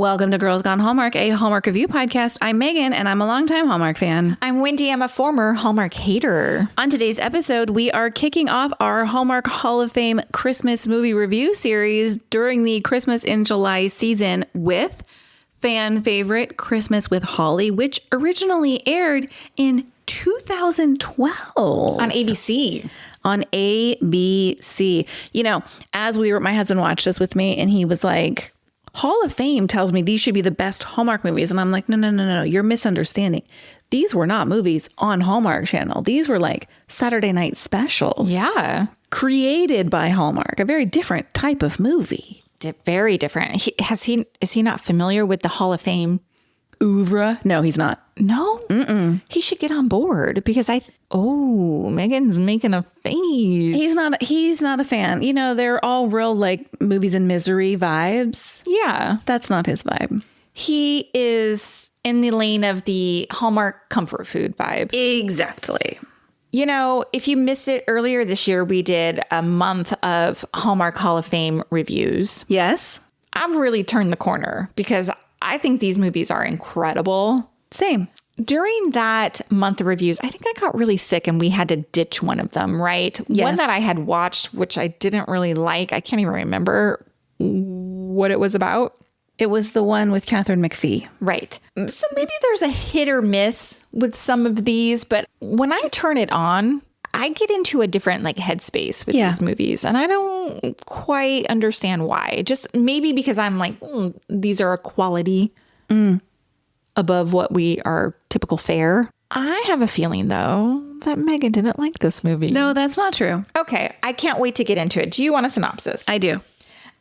Welcome to Girls Gone Hallmark, a Hallmark review podcast. I'm Megan, and I'm a longtime Hallmark fan. I'm Wendy. I'm a former Hallmark hater. On today's episode, we are kicking off our Hallmark Hall of Fame Christmas movie review series during the Christmas in July season with fan favorite Christmas with Holly, which originally aired in 2012 On ABC. On ABC. You know, my husband watched this with me, and he was like, Hall of Fame tells me these should be the best Hallmark movies. And I'm like, no, you're misunderstanding. These were not movies on Hallmark Channel. These were like Saturday night specials. Yeah. Created by Hallmark, a very different type of movie. Very different. Is he not familiar with the Hall of Fame oeuvre? No, he's not. No? Mm-mm. He should get on board because Megan's making a face. He's not a fan. You know, they're all real like movies and misery vibes. Yeah. That's not his vibe. He is in the lane of the Hallmark comfort food vibe. Exactly. You know, if you missed it earlier this year, we did a month of Hallmark Hall of Fame reviews. Yes. I've really turned the corner because I think these movies are incredible. Same. During that month of reviews, I think I got really sick and we had to ditch one of them, right? Yes. One that I had watched, which I didn't really like. I can't even remember what it was about. It was the one with Catherine McPhee. Right. So maybe there's a hit or miss with some of these, but when I turn it on, I get into a different like headspace with these movies, and I don't quite understand why. Just maybe because I'm like, these are a quality above what we are typical fare. I have a feeling, though, that Megan didn't like this movie. No, that's not true. Okay, I can't wait to get into it. Do you want a synopsis? I do.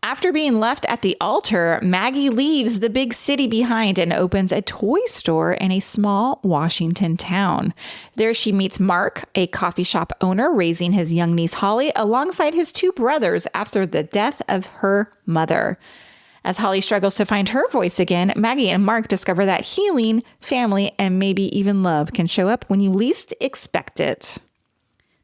After being left at the altar, Maggie leaves the big city behind and opens a toy store in a small Washington town. There she meets Mark, a coffee shop owner raising his young niece Holly alongside his two brothers after the death of her mother. As Holly struggles to find her voice again, Maggie and Mark discover that healing, family, and maybe even love can show up when you least expect it.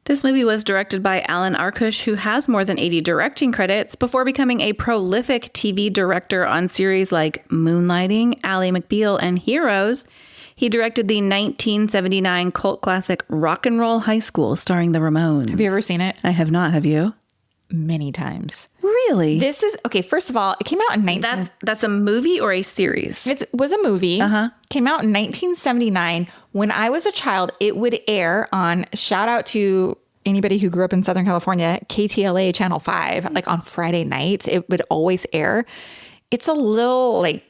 This movie was directed by Alan Arkush, who has more than 80 directing credits before becoming a prolific TV director on series like Moonlighting, Ally McBeal, and Heroes. He directed the 1979 cult classic Rock and Roll High School starring the Ramones. Have you ever seen it? I have not. Have you? Many times. Really? This is, okay, first of all, it came out in That's a movie or a series? It was a movie. Uh-huh. Came out in 1979. When I was a child, it would air on, shout out to anybody who grew up in Southern California, KTLA Channel 5, like on Friday nights. It would always air. It's a little like,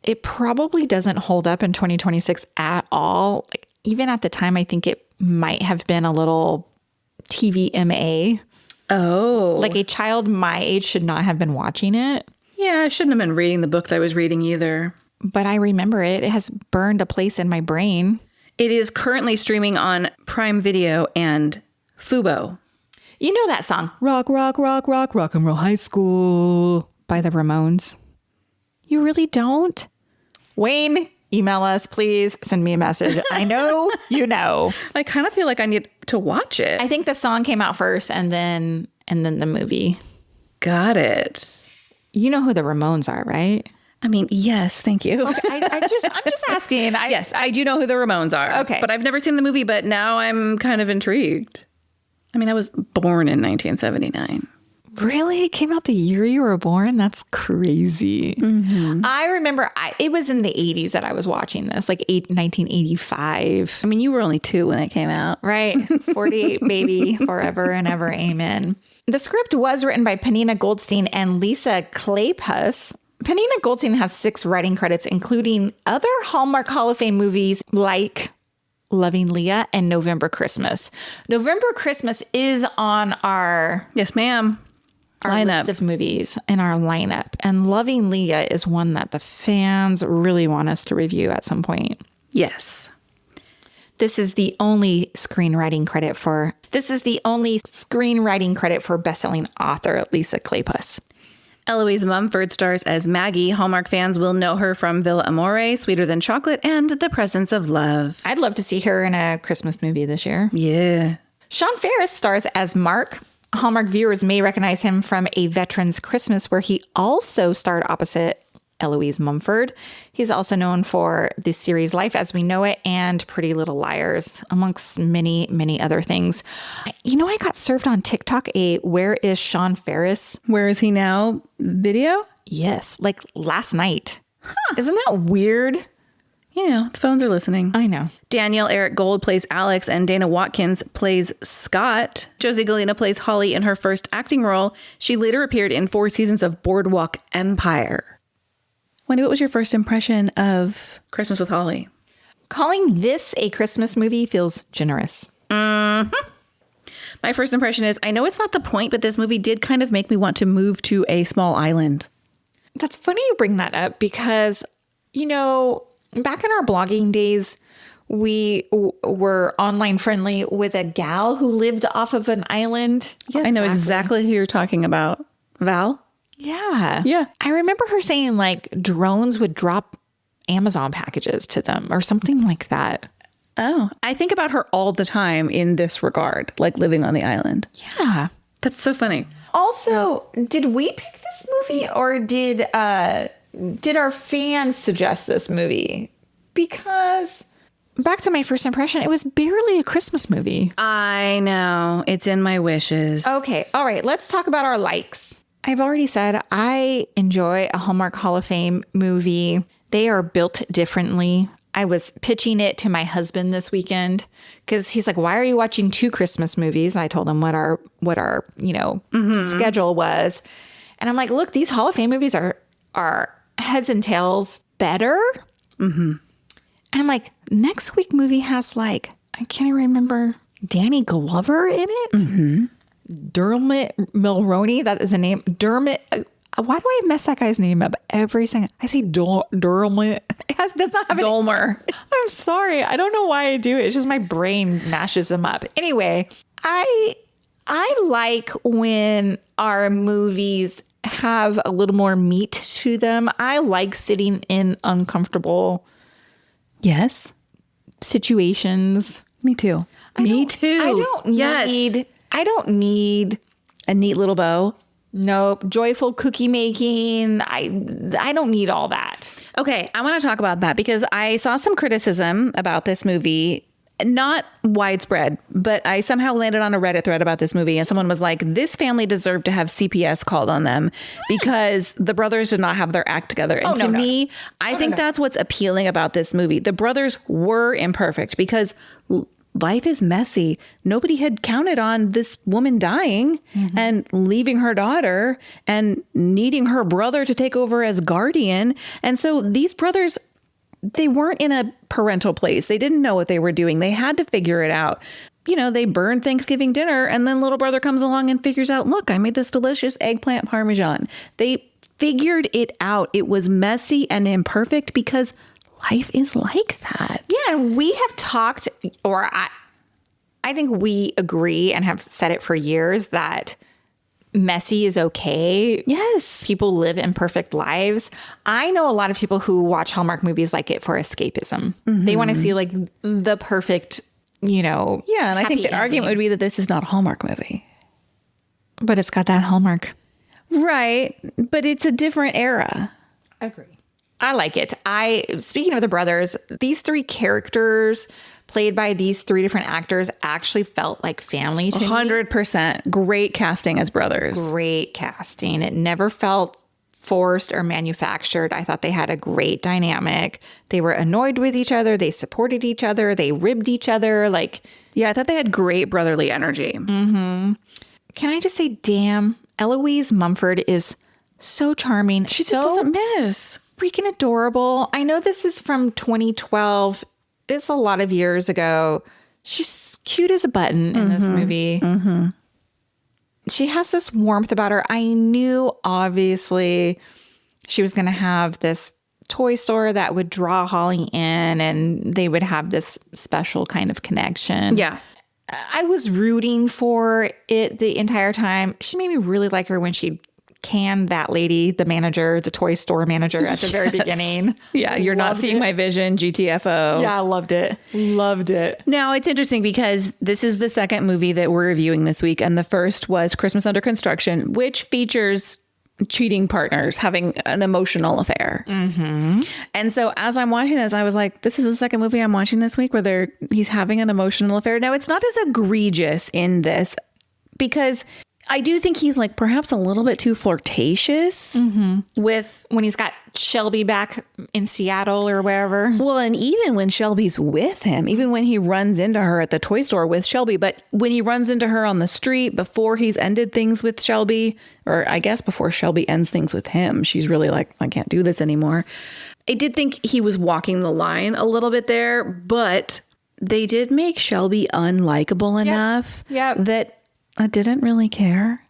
it probably doesn't hold up in 2026 at all. Like, even at the time, I think it might have been a little TVMA. Oh. Like a child my age should not have been watching it. Yeah, I shouldn't have been reading the books I was reading either. But I remember it. It has burned a place in my brain. It is currently streaming on Prime Video and Fubo. You know that song, Rock, Rock, Rock, Rock, Rock and Roll High School by the Ramones? You really don't? Wayne, email us, please. Send me a message. I know you know. I kind of feel like I need to watch it. I think the song came out first and then the movie. Got it. You know who the Ramones are, right? I mean, yes, thank you. Okay, I'm just asking. Yes, I do know who the Ramones are. Okay. But I've never seen the movie, but now I'm kind of intrigued. I mean, I was born in 1979. Really? It came out the year you were born? That's crazy. Mm-hmm. I remember it was in the 80s that I was watching this, like 1985. I mean, you were only 2 when it came out. Right. 48, baby, forever and ever. Amen. The script was written by Penina Goldstein and Lisa Kleypas. Penina Goldstein has 6 writing credits, including other Hallmark Hall of Fame movies like Loving Leah and November Christmas. November Christmas is on our... Yes, ma'am. Our lineup. List of movies in our lineup. And Loving Leah is one that the fans really want us to review at some point. Yes. This is the only screenwriting credit for best-selling author Lisa Kleypas. Eloise Mumford stars as Maggie. Hallmark fans will know her from Villa Amore, Sweeter Than Chocolate, and The Presence of Love. I'd love to see her in a Christmas movie this year. Yeah. Sean Ferris stars as Mark. Hallmark viewers may recognize him from A Veteran's Christmas, where he also starred opposite Eloise Mumford. He's also known for the series Life as We Know It and Pretty Little Liars, amongst many, many other things. I got served on TikTok a Where is Sean Ferris? Where is he now video? Yes, like last night. Isn't that weird? The phones are listening. I know. Daniel Eric Gold plays Alex and Dana Watkins plays Scott. Josie Galena plays Holly in her first acting role. She later appeared in 4 seasons of Boardwalk Empire. Wendy, what was your first impression of Christmas with Holly? Calling this a Christmas movie feels generous. My first impression is, I know it's not the point, but this movie did kind of make me want to move to a small island. That's funny you bring that up because, back in our blogging days, we were online friendly with a gal who lived off of an island. Yeah, I know exactly who you're talking about. Val? Yeah. Yeah. I remember her saying like drones would drop Amazon packages to them or something like that. Oh, I think about her all the time in this regard, like living on the island. Yeah. That's so funny. Also, did we pick this movie or did our fans suggest this movie? Because back to my first impression, it was barely a Christmas movie. I know. It's in my wishes. Okay. All right. Let's talk about our likes. I've already said I enjoy a Hallmark Hall of Fame movie. They are built differently. I was pitching it to my husband this weekend because he's like, why are you watching 2 Christmas movies? And I told him what our schedule was. And I'm like, look, these Hall of Fame movies are heads and tails better. Mm-hmm. And I'm like, next week movie has like, I can't even remember, Danny Glover in it. Mm-hmm. Dermot Mulroney, that is a name. Dermot. Why do I mess that guy's name up every second? I say Dermot. It does not have an Dolmer. I'm sorry. I don't know why I do it. It's just my brain mashes them up. Anyway, I like when our movies have a little more meat to them. I like sitting in uncomfortable situations. Me too. Me too. I don't need a neat little bow. Nope. Joyful cookie making. I don't need all that. Okay. I want to talk about that because I saw some criticism about this movie. Not widespread, but I somehow landed on a Reddit thread about this movie and someone was like, this family deserved to have CPS called on them because the brothers did not have their act together. And to me, I think that's what's appealing about this movie. The brothers were imperfect because life is messy. Nobody had counted on this woman dying and leaving her daughter and needing her brother to take over as guardian. And so these brothers, they weren't in a parental place. They didn't know what they were doing. They had to figure it out. They burned Thanksgiving dinner and then little brother comes along and figures out, look, I made this delicious eggplant parmesan. They figured it out. It was messy and imperfect because life is like that. Yeah, and we have talked, or I think we agree and have said it for years that messy is okay. Yes. People live imperfect lives. I know a lot of people who watch Hallmark movies like it for escapism. Mm-hmm. They want to see like the perfect, Yeah, and I think the argument would be that this is not a Hallmark movie. But it's got that Hallmark. Right. But it's a different era. I agree. I like it. Speaking of the brothers, these 3 characters played by these 3 different actors actually felt like family to 100%. me. Great casting as brothers. Great casting. It never felt forced or manufactured. I thought they had a great dynamic. They were annoyed with each other. They supported each other. They ribbed each other. Yeah, I thought they had great brotherly energy. Mm-hmm. Can I just say, damn, Eloise Mumford is so charming. She just doesn't miss. Freaking adorable. I know this is from 2012. It's a lot of years ago. She's cute as a button in this movie. Mm-hmm. She has this warmth about her. I knew, obviously, she was going to have this toy store that would draw Holly in and they would have this special kind of connection. Yeah. I was rooting for it the entire time. She made me really like her when she canned that lady, the manager, the toy store manager at the very beginning. Yeah, you're not seeing my vision, GTFO. Yeah, I loved it. Loved it. Now, it's interesting because this is the second movie that we're reviewing this week. And the first was Christmas Under Construction, which features cheating partners having an emotional affair. Mm-hmm. And so as I'm watching this, I was like, this is the second movie I'm watching this week where he's having an emotional affair. Now, it's not as egregious in this because I do think he's like perhaps a little bit too flirtatious with when he's got Shelby back in Seattle or wherever. Well, and even when Shelby's with him, even when he runs into her at the toy store with Shelby, but when he runs into her on the street before he's ended things with Shelby, or I guess before Shelby ends things with him, she's really like, I can't do this anymore. I did think he was walking the line a little bit there, but they did make Shelby unlikable enough that I didn't really care.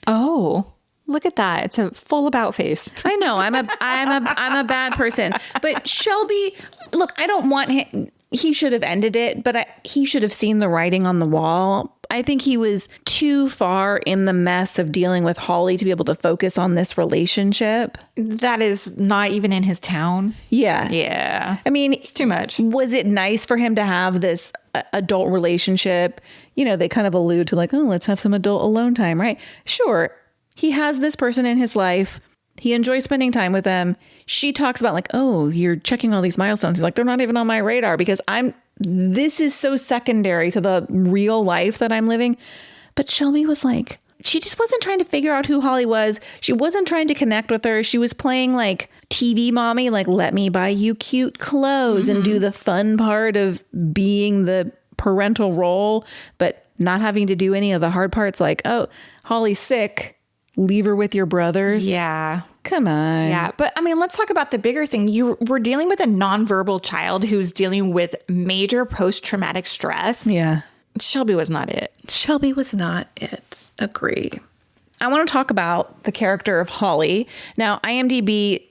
Oh, look at that. It's a full about face. I know I'm a bad person, but Shelby, look, I don't want him. He should have ended it, but he should have seen the writing on the wall. I think he was too far in the mess of dealing with Holly to be able to focus on this relationship. That is not even in his town. Yeah. Yeah. I mean, it's too much. Was it nice for him to have this adult relationship? You know, they kind of allude to like, oh, let's have some adult alone time, right? Sure. He has this person in his life. He enjoys spending time with them. She talks about like, oh, you're checking all these milestones. He's like, they're not even on my radar because this is so secondary to the real life that I'm living. But Shelby was like, she just wasn't trying to figure out who Holly was. She wasn't trying to connect with her. She was playing like TV mommy, like, let me buy you cute clothes and do the fun part of being the parental role, but not having to do any of the hard parts like, oh, Holly's sick. Leave her with your brothers. Yeah. Come on. Yeah. But I mean, let's talk about the bigger thing. We're dealing with a nonverbal child who's dealing with major post-traumatic stress. Yeah. Shelby was not it. Shelby was not it. Agree. I want to talk about the character of Holly. Now, IMDb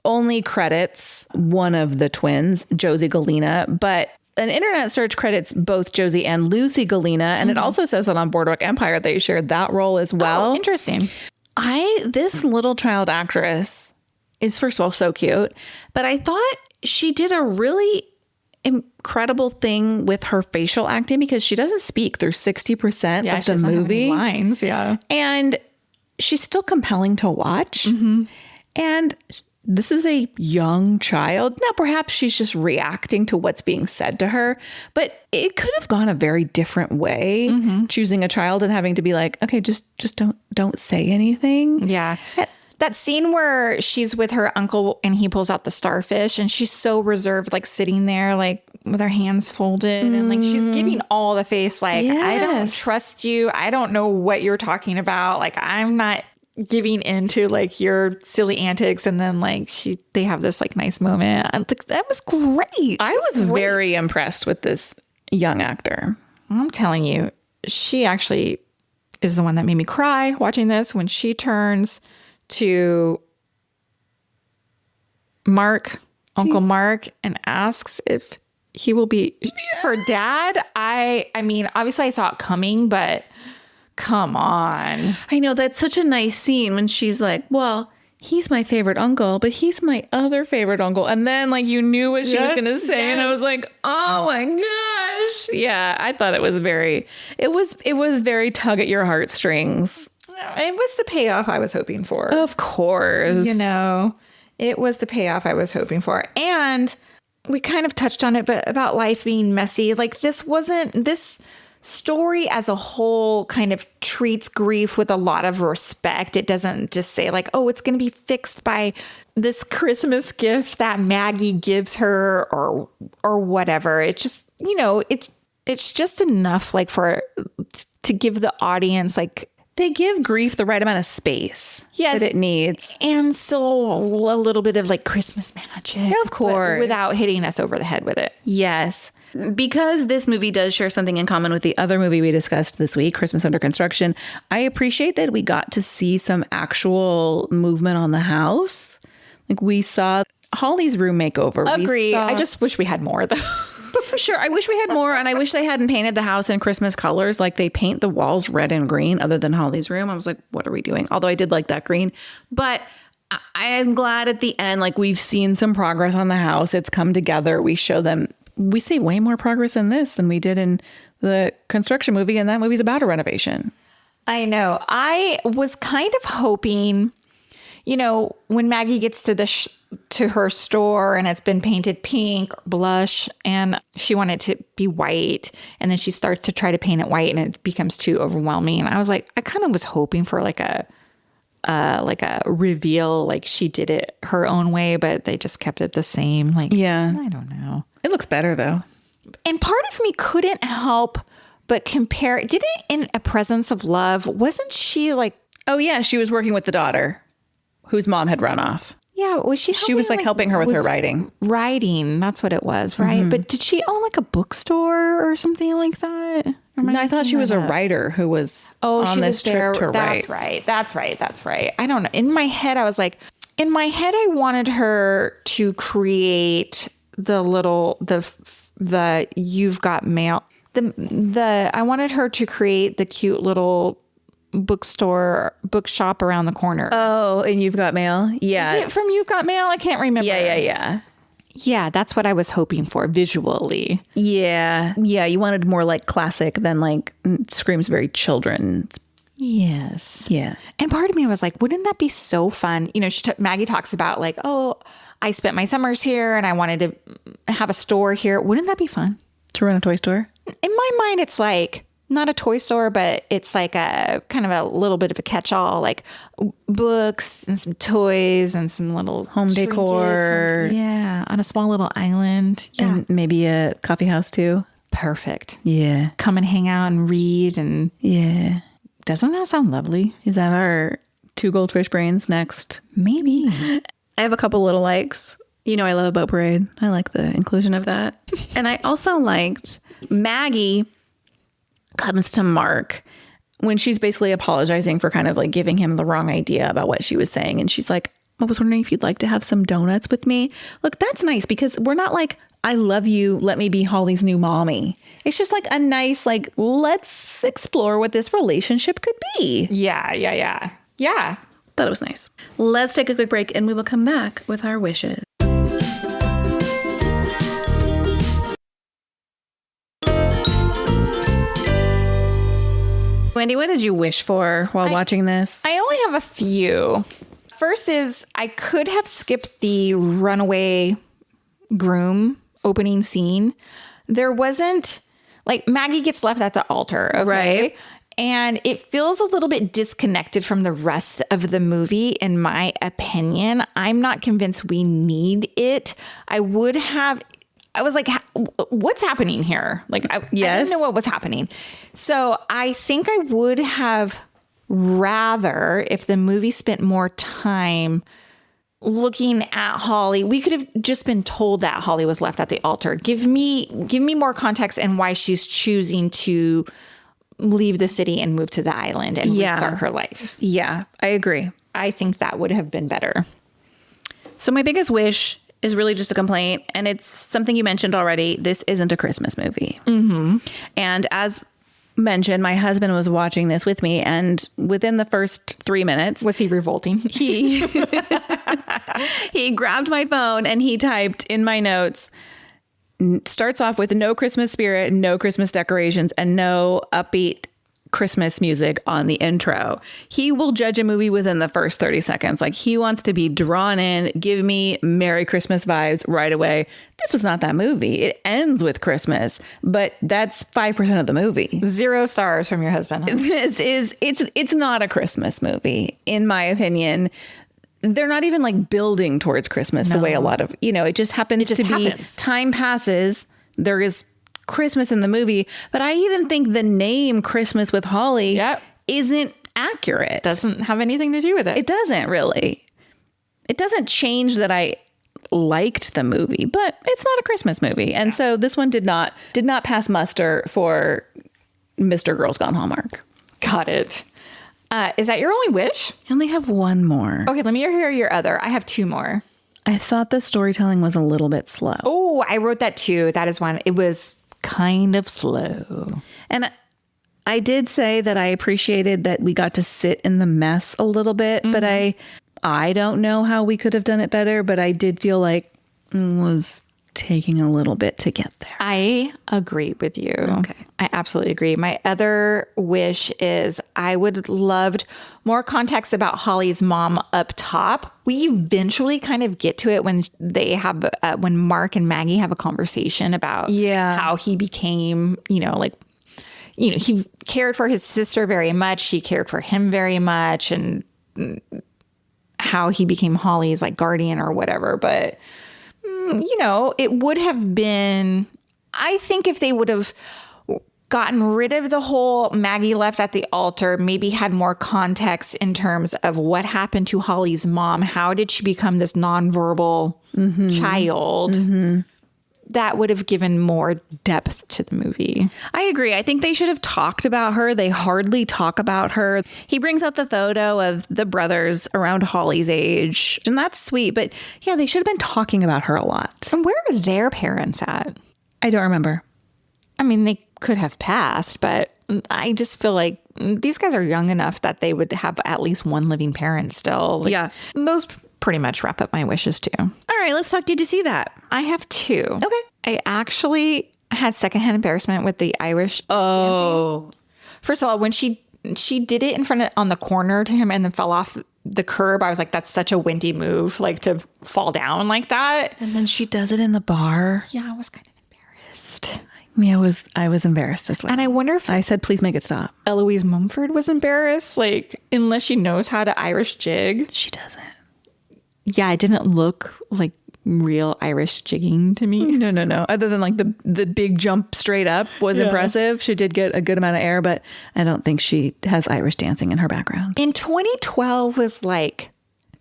only credits one of the twins, Josie Galena, but an internet search credits both Josie and Lucy Galena, and it also says that on Boardwalk Empire they shared that role as well. Oh, interesting. This little child actress is, first of all, so cute, but I thought she did a really incredible thing with her facial acting because she doesn't speak through 60% of the movie. Lines, yeah. And she's still compelling to watch. And this is a young child. Now, perhaps she's just reacting to what's being said to her, but it could have gone a very different way, choosing a child and having to be like, okay, just don't say anything. Yeah. That scene where she's with her uncle and he pulls out the starfish and she's so reserved, like sitting there, like with her hands folded and like she's giving all the face, like, I don't trust you. I don't know what you're talking about. Like, I'm not giving into like your silly antics. And then like they have this like nice moment. That was great. I was very impressed with this young actor. I'm telling you, she actually is the one that made me cry watching this when she turns to Uncle Mark, and asks if he will be her dad. I mean, obviously I saw it coming, but come on. I know, that's such a nice scene when she's like, well, he's my favorite uncle, but he's my other favorite uncle. And then like you knew what she was going to say. And I was like, oh my gosh. Yeah, I thought it was very tug at your heartstrings. It was the payoff I was hoping for. Of course. You know, it was the payoff I was hoping for. And we kind of touched on it, but about life being messy. Like this story as a whole kind of treats grief with a lot of respect. It doesn't just say like, oh, it's going to be fixed by this Christmas gift that Maggie gives her or whatever. It just, you know, it's just enough like to give the audience like, they give grief the right amount of space that it needs. And still a little bit of like Christmas magic. Yeah, of course. Without hitting us over the head with it. Yes. Because this movie does share something in common with the other movie we discussed this week, Christmas Under Construction, I appreciate that we got to see some actual movement on the house. Like we saw Holly's room makeover. Agree. I just wish we had more though. Sure. I wish we had more, and I wish they hadn't painted the house in Christmas colors. Like they paint the walls red and green other than Holly's room. I was like, what are we doing? Although I did like that green. But I am glad at the end, like we've seen some progress on the house. It's come together. We show them. We see way more progress in this than we did in the construction movie. And that movie's about a renovation. I know. I was kind of hoping when Maggie gets to to her store and it's been painted pink, blush, and she wanted it to be white, and then she starts to try to paint it white and it becomes too overwhelming. I was like, I kind of was hoping for like a reveal, like she did it her own way, but they just kept it the same. Like, yeah, I don't know. It looks better though. And part of me couldn't help but compare. Didn't in A Presence of Love, wasn't she like? Oh yeah, she was working with the daughter whose mom had run off. Yeah, was she? She was like helping her with her writing. Writing, that's what it was, right? Mm-hmm. But did she own like a bookstore or something like that? No, I thought she was a writer who was on this trip to write. That's right. I don't know. In my head, I wanted her to create the You've Got Mail. I wanted her to create the cute little bookshop around the corner. Oh, and You've Got Mail? Yeah. Is it from You've Got Mail? I can't remember. Yeah. Yeah, that's what I was hoping for visually. Yeah. Yeah, you wanted more like classic than like screams very children. Yes. Yeah. And part of me was like, wouldn't that be so fun? Maggie talks about like, oh, I spent my summers here and I wanted to have a store here. Wouldn't that be fun? To run a toy store? In my mind, it's like not a toy store, but it's like a kind of a little bit of a catch-all, like books and some toys and some little home decor. Yeah, on a small little island. Yeah. And maybe a coffee house too. Perfect. Yeah. Come and hang out and read and yeah. Doesn't that sound lovely? Is that our 2 goldfish brains next? Maybe. I have a couple little likes. I love a boat parade. I like the inclusion of that. And I also liked Maggie comes to Mark when she's basically apologizing for kind of like giving him the wrong idea about what she was saying. And she's like, I was wondering if you'd like to have some donuts with me. Look, that's nice because we're not like, I love you, let me be Holly's new mommy. It's just like a nice, like, let's explore what this relationship could be. Yeah. Thought it was nice. Let's take a quick break and we will come back with our wishes. Wendy, what did you wish for while watching this? I only have a few. First is I could have skipped the runaway groom opening scene. There wasn't, like, Maggie gets left at the altar, okay? Right. And it feels a little bit disconnected from the rest of the movie, in my opinion. I'm not convinced we need it. I was like, what's happening here? Like, I didn't know what was happening. So I think I would have rather, if the movie spent more time looking at Holly, we could have just been told that Holly was left at the altar. Give me more context and why she's choosing to leave the city and move to the island and restart her life. Yeah, I agree. I think that would have been better. So my biggest wish is really just a complaint, and it's something you mentioned already. This isn't a Christmas movie. Mm-hmm. And as mentioned, my husband was watching this with me, and within the first 3 minutes... Was he revolting? He grabbed my phone and he typed in my notes, starts off with no Christmas spirit, no Christmas decorations, and no upbeat Christmas music on the intro. He will judge a movie within the first 30 seconds. Like, he wants to be drawn in, give me Merry Christmas vibes right away. This was not that movie. It ends with Christmas, but that's 5% of the movie. 0 stars from your husband. Huh? It's not a Christmas movie, in my opinion. They're not even like building towards Christmas the way a lot of, it just happens to be. Time passes. There is Christmas in the movie, but I even think the name Christmas with Holly isn't accurate. Doesn't have anything to do with it. It doesn't really. It doesn't change that I liked the movie, but it's not a Christmas movie. And so this one did not pass muster for Mr. Girls Gone Hallmark. Got it. Is that your only wish? I only have one more. Okay, let me hear your other. I have 2 more. I thought the storytelling was a little bit slow. Oh, I wrote that too. That is one. It was kind of slow. And I did say that I appreciated that we got to sit in the mess a little bit, but I don't know how we could have done it better, but I did feel like it was taking a little bit to get there. I agree with you. Okay. I absolutely agree. My other wish is I would loved more context about Holly's mom up top. We eventually kind of get to it when they have, when Mark and Maggie have a conversation about how he became, he cared for his sister very much. She cared for him very much, and how he became Holly's like guardian or whatever. But, it would have been, I think if they would have gotten rid of the whole Maggie left at the altar, maybe had more context in terms of what happened to Holly's mom. How did she become this nonverbal child? That would have given more depth to the movie. I agree. I think they should have talked about her. They hardly talk about her. He brings out the photo of the brothers around Holly's age, and that's sweet. But yeah, they should have been talking about her a lot. And where are their parents at? I don't remember. I mean, they could have passed, but I just feel like these guys are young enough that they would have at least one living parent still. Those pretty much wrap up my wishes too. All right, let's talk. Did you see that? I have two. Okay. I actually had secondhand embarrassment with the Irish dancing. First of all, when she did it in front of, on the corner to him and then fell off the curb, I was like, that's such a windy move, like to fall down like that. And then she does it in the bar. Yeah, I was kind of embarrassed. Yeah, I was embarrassed as well. And I wonder if I said, please make it stop. Eloise Mumford was embarrassed, like, unless she knows how to Irish jig. She doesn't. Yeah, it didn't look like real Irish jigging to me. No. Other than like the big jump straight up was impressive. She did get a good amount of air, but I don't think she has Irish dancing in her background. In 2012 was like...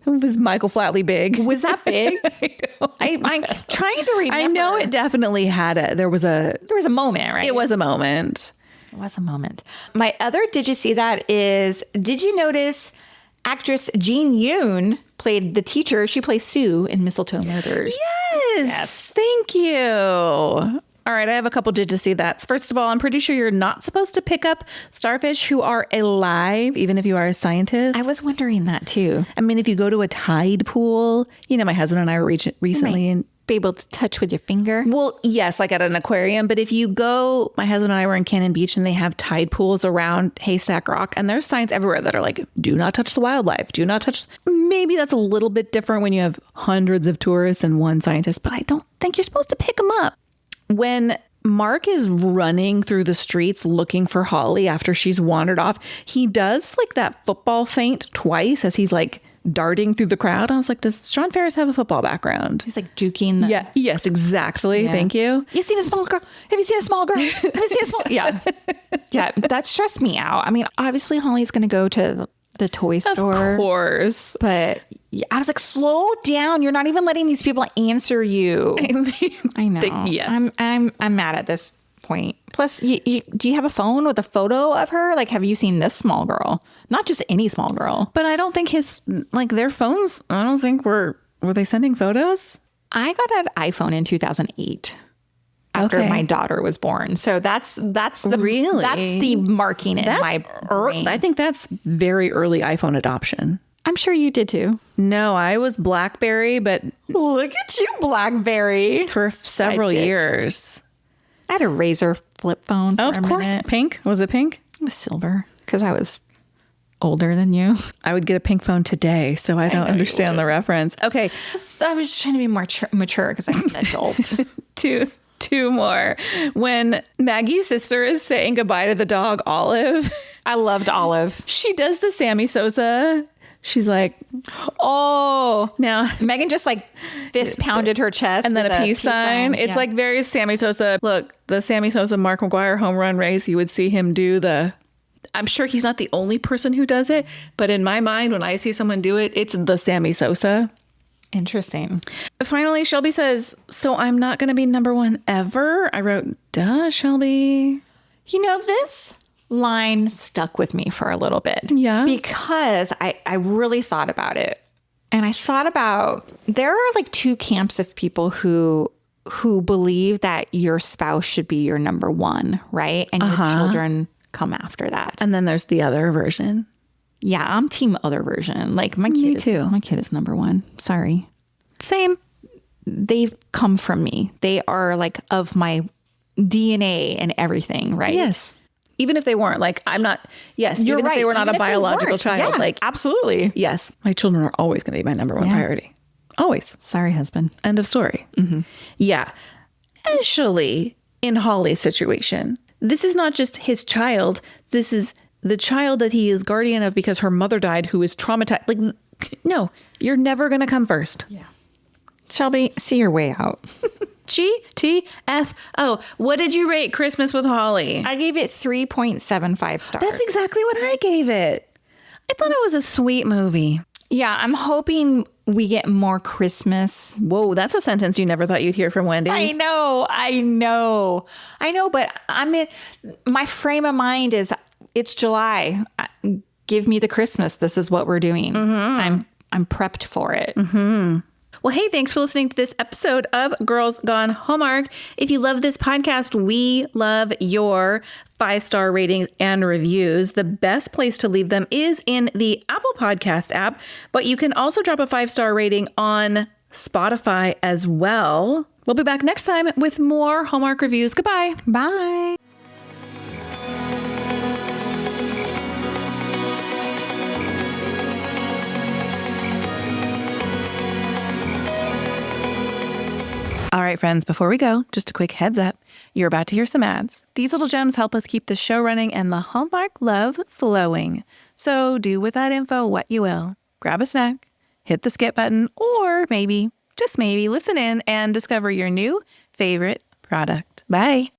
It was Michael Flatley big. Was that big? I'm trying to remember. I know it definitely had there was a moment, right? It was a moment. It was a moment. My other did you see that is, did you notice actress Jean Yoon played the teacher? She plays Sue in Mistletoe Murders. Yes. Thank you. All right, I have a couple did you see that's. First of all, I'm pretty sure you're not supposed to pick up starfish who are alive, even if you are a scientist. I was wondering that too. I mean, if you go to a tide pool, my husband and I were recently and be able to touch with your finger. Well, yes, like at an aquarium. But if you go, my husband and I were in Cannon Beach and they have tide pools around Haystack Rock, and there's signs everywhere that are like, do not touch the wildlife. Do not touch. Maybe that's a little bit different when you have hundreds of tourists and one scientist, but I don't think you're supposed to pick them up. When Mark is running through the streets looking for Holly after she's wandered off, he does like that football feint twice as he's like darting through the crowd. I was like, does Sean Ferris have a football background? He's like juking them. Yeah. Yes, exactly. Yeah. Thank you. You seen a small girl? Have you seen a small girl? Have you seen a small? Yeah. Yeah. That stressed me out. I mean, obviously Holly's going to go to the toy store. Of course. But I was like, slow down. You're not even letting these people answer you. I know. Yes. I'm mad at this point. Plus, do you have a phone with a photo of her? Like, have you seen this small girl? Not just any small girl. But I don't think their phones, I don't think were they sending photos? I got an iPhone in 2008. After my daughter was born. So that's the marking in my brain. I think that's very early iPhone adoption. I'm sure you did too. No, I was BlackBerry, but look at you, BlackBerry. For several years. I had a Razor flip phone for of course. Minute. Pink? Was it pink? It was silver because I was older than you. I would get a pink phone today, so I don't understand the reference. Okay. I was trying to be more mature because I'm an adult. Two more. When Maggie's sister is saying goodbye to the dog, Olive. I loved Olive. She does the Sammy Sosa. She's like, oh. Now, Megan just like fist pounded her chest. And then a peace sign. It's like very Sammy Sosa. Look, the Sammy Sosa Mark McGwire home run race, you would see him do I'm sure he's not the only person who does it, but in my mind, when I see someone do it, it's the Sammy Sosa. Interesting. Finally, Shelby says, so I'm not going to be number one ever. I wrote, duh, Shelby. This line stuck with me for a little bit. Yeah. Because I really thought about it. And I thought about, there are like two camps of people who believe that your spouse should be your number one, right? And your children come after that. And then there's the other version. Yeah, I'm team other version. Like my kid is number one. Sorry. Same. They've come from me. They are like of my DNA and everything, right? Yes. Even if they weren't, like, I'm not, yes, You're even if right. they were not Even a if they biological weren't. child, Yeah, like, absolutely. yes, my children are always going to be my number one priority. Always. Sorry, husband. End of story. Yeah. Actually, in Holly's situation, this is not just his child. This is the child that he is guardian of because her mother died, who is traumatized. Like, no, you're never going to come first. Yeah. Shelby, see your way out. GTFO. What did you rate Christmas with Holly? I gave it 3.75 stars. That's exactly what I gave it. I thought it was a sweet movie. Yeah, I'm hoping we get more Christmas. Whoa, that's a sentence you never thought you'd hear from Wendy. I know, but my frame of mind is it's July. Give me the Christmas. This is what we're doing. I'm prepped for it. Well, hey, thanks for listening to this episode of Girls Gone Hallmark. If you love this podcast, we love your 5-star ratings and reviews. The best place to leave them is in the Apple Podcast app, but you can also drop a 5-star rating on Spotify as well. We'll be back next time with more Hallmark reviews. Goodbye. Bye. All right, friends, before we go, just a quick heads up. You're about to hear some ads. These little gems help us keep the show running and the Hallmark love flowing. So do with that info what you will. Grab a snack, hit the skip button, or maybe, just maybe, listen in and discover your new favorite product. Bye.